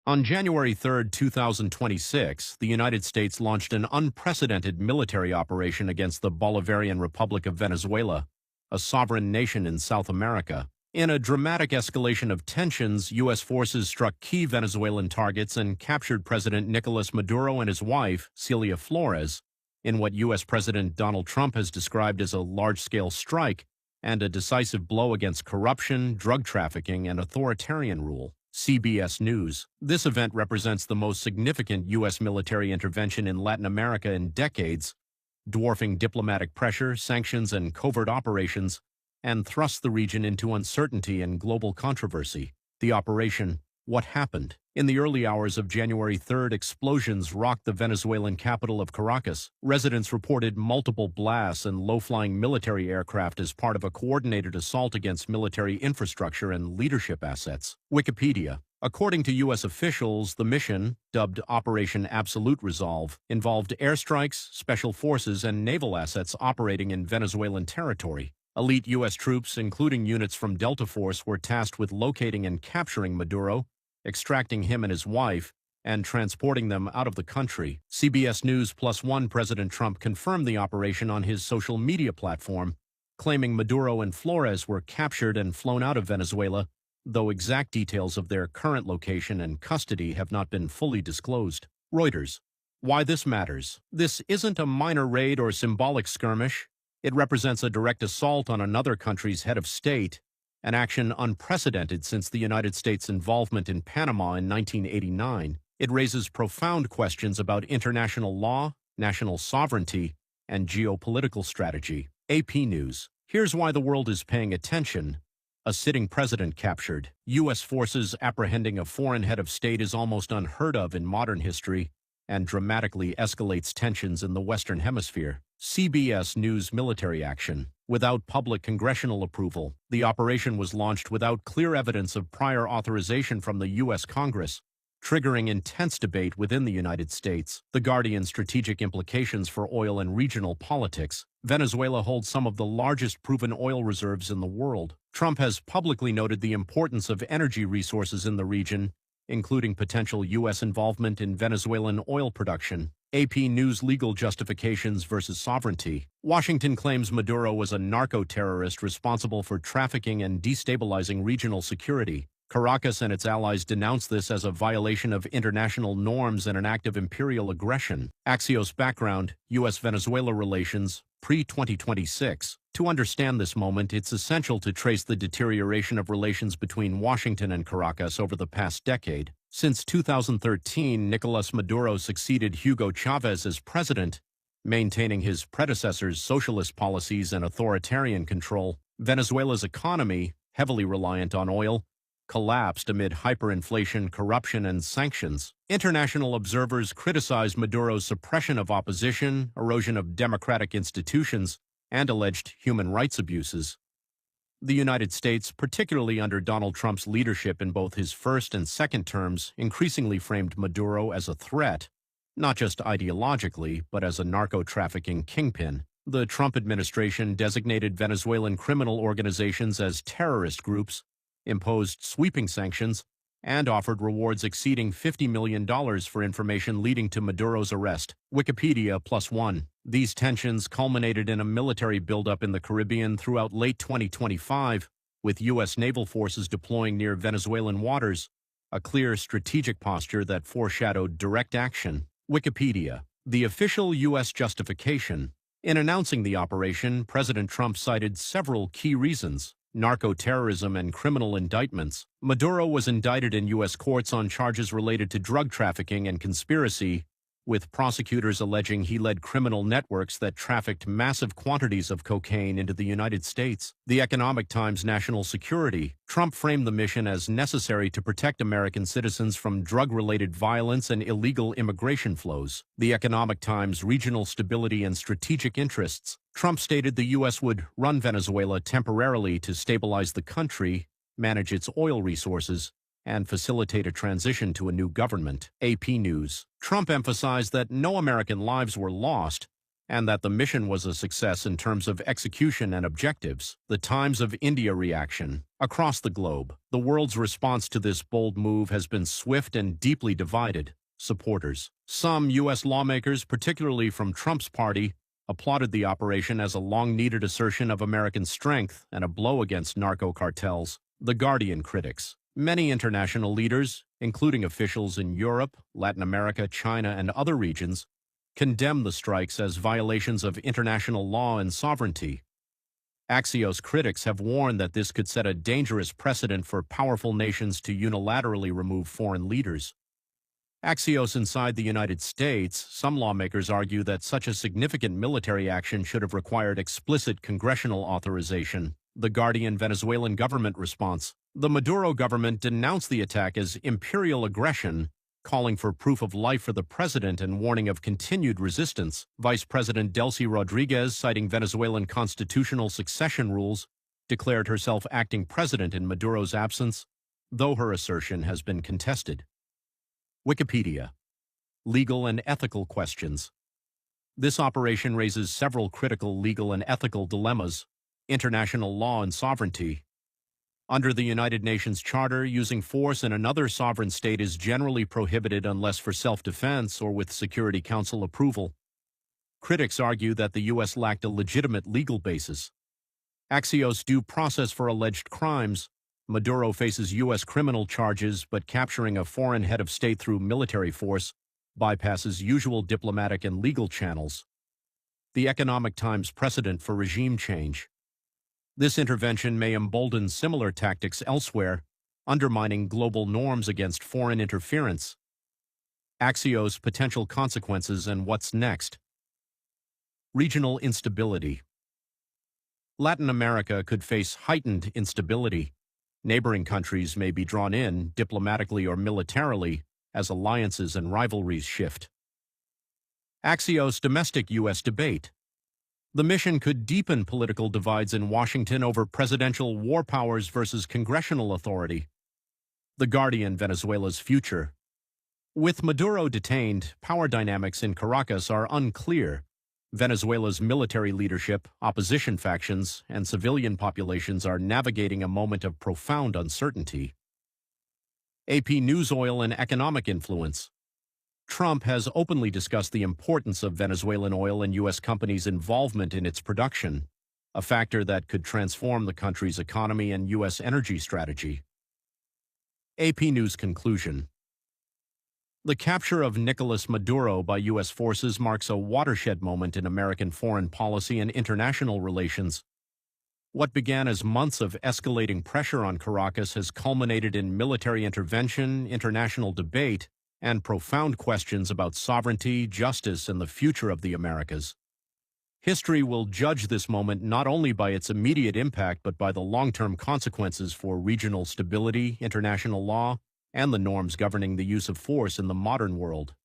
On January 3, 2026, the United States launched an unprecedented military operation against the Bolivarian Republic of Venezuela, a sovereign nation in South America. In a dramatic escalation of tensions, U.S. forces struck key Venezuelan targets and captured President Nicolas Maduro and his wife, Celia Flores, in what U.S. President Donald Trump has described as a large-scale strike and a decisive blow against corruption, drug trafficking, and authoritarian rule. CBS News. This event represents the most significant U.S. military intervention in Latin America in decades, dwarfing diplomatic pressure, sanctions, and covert operations, and thrusts the region into uncertainty and global controversy. The operation, what happened? In the early hours of January 3rd, explosions rocked the Venezuelan capital of Caracas. Residents reported multiple blasts and low-flying military aircraft as part of a coordinated assault against military infrastructure and leadership assets. Wikipedia. According to U.S. officials, the mission, dubbed Operation Absolute Resolve, involved airstrikes, special forces, and naval assets operating in Venezuelan territory. Elite U.S. troops, including units from Delta Force, were tasked with locating and capturing Maduro, extracting him and his wife, and transporting them out of the country. CBS News Plus One President Trump confirmed the operation on his social media platform, claiming Maduro and Flores were captured and flown out of Venezuela, though exact details of their current location and custody have not been fully disclosed. Reuters. Why this matters. This isn't a minor raid or symbolic skirmish. It represents a direct assault on another country's head of state, an action unprecedented since the United States' involvement in Panama in 1989. It raises profound questions about international law, national sovereignty, and geopolitical strategy. AP News. Here's why the world is paying attention. A sitting president captured. U.S. forces apprehending a foreign head of state is almost unheard of in modern history and dramatically escalates tensions in the Western Hemisphere. CBS News military action. Without public congressional approval, the operation was launched without clear evidence of prior authorization from the U.S. Congress, triggering intense debate within the United States. The Guardian's strategic implications for oil and regional politics. Venezuela holds some of the largest proven oil reserves in the world. Trump has publicly noted the importance of energy resources in the region, including potential U.S. involvement in Venezuelan oil production. AP News legal justifications versus sovereignty. Washington claims Maduro was a narco-terrorist responsible for trafficking and destabilizing regional security. Caracas and its allies denounce this as a violation of international norms and an act of imperial aggression. Axios background, U.S.-Venezuela relations, pre-2026. To understand this moment, it's essential to trace the deterioration of relations between Washington and Caracas over the past decade. Since 2013, Nicolas Maduro succeeded Hugo Chavez as president, maintaining his predecessor's socialist policies and authoritarian control. Venezuela's economy, heavily reliant on oil, collapsed amid hyperinflation, corruption, and sanctions. International observers criticized Maduro's suppression of opposition, erosion of democratic institutions, and alleged human rights abuses. The United States, particularly under Donald Trump's leadership in both his first and second terms, increasingly framed Maduro as a threat, not just ideologically, but as a narco-trafficking kingpin. The Trump administration designated Venezuelan criminal organizations as terrorist groups, imposed sweeping sanctions, and offered rewards exceeding $50 million for information leading to Maduro's arrest. Wikipedia Plus One. These tensions culminated in a military buildup in the Caribbean throughout late 2025, with U.S. naval forces deploying near Venezuelan waters, a clear strategic posture that foreshadowed direct action. Wikipedia. The official U.S. justification. In announcing the operation, President Trump cited several key reasons: narco-terrorism and criminal indictments. Maduro was indicted in U.S. courts on charges related to drug trafficking and conspiracy, with prosecutors alleging he led criminal networks that trafficked massive quantities of cocaine into the United States. The Economic Times national security. Trump framed the mission as necessary to protect American citizens from drug-related violence and illegal immigration flows. The Economic Times regional stability and strategic interests. Trump stated the U.S. would run Venezuela temporarily to stabilize the country, manage its oil resources, and facilitate a transition to a new government. AP News. Trump emphasized that no American lives were lost, and that the mission was a success in terms of execution and objectives. The Times of India reaction. Across the globe, the world's response to this bold move has been swift and deeply divided. Supporters. Some U.S. lawmakers, particularly from Trump's party, applauded the operation as a long-needed assertion of American strength and a blow against narco cartels. The Guardian critics. Many international leaders, including officials in Europe, Latin America, China, and other regions, condemn the strikes as violations of international law and sovereignty. Axios critics have warned that this could set a dangerous precedent for powerful nations to unilaterally remove foreign leaders. Axios inside the United States, some lawmakers argue that such a significant military action should have required explicit congressional authorization. The Guardian Venezuelan government response. The Maduro government denounced the attack as imperial aggression, calling for proof of life for the president and warning of continued resistance. Vice President Delcy Rodriguez, citing Venezuelan constitutional succession rules, declared herself acting president in Maduro's absence, though her assertion has been contested. Wikipedia. Legal and ethical questions. This operation raises several critical legal and ethical dilemmas: international law and sovereignty. Under the United Nations Charter, using force in another sovereign state is generally prohibited unless for self-defense or with Security Council approval. Critics argue that the U.S. lacked a legitimate legal basis. Axios due process for alleged crimes. Maduro faces U.S. criminal charges, but capturing a foreign head of state through military force bypasses usual diplomatic and legal channels. The Economic Times precedent for regime change. This intervention may embolden similar tactics elsewhere, undermining global norms against foreign interference. Axios' potential consequences and what's next. Regional instability. Latin America could face heightened instability. Neighboring countries may be drawn in, diplomatically or militarily, as alliances and rivalries shift. Axios' domestic U.S. debate. The mission could deepen political divides in Washington over presidential war powers versus congressional authority. The Guardian Venezuela's future. With Maduro detained, power dynamics in Caracas are unclear. Venezuela's military leadership, opposition factions, and civilian populations are navigating a moment of profound uncertainty. AP News oil and economic influence. Trump has openly discussed the importance of Venezuelan oil and U.S. companies' involvement in its production, a factor that could transform the country's economy and U.S. energy strategy. AP News conclusion. The capture of Nicolas Maduro by U.S. forces marks a watershed moment in American foreign policy and international relations. What began as months of escalating pressure on Caracas has culminated in military intervention, international debate, and profound questions about sovereignty, justice, and the future of the Americas. History will judge this moment not only by its immediate impact but by the long-term consequences for regional stability, international law, and the norms governing the use of force in the modern world.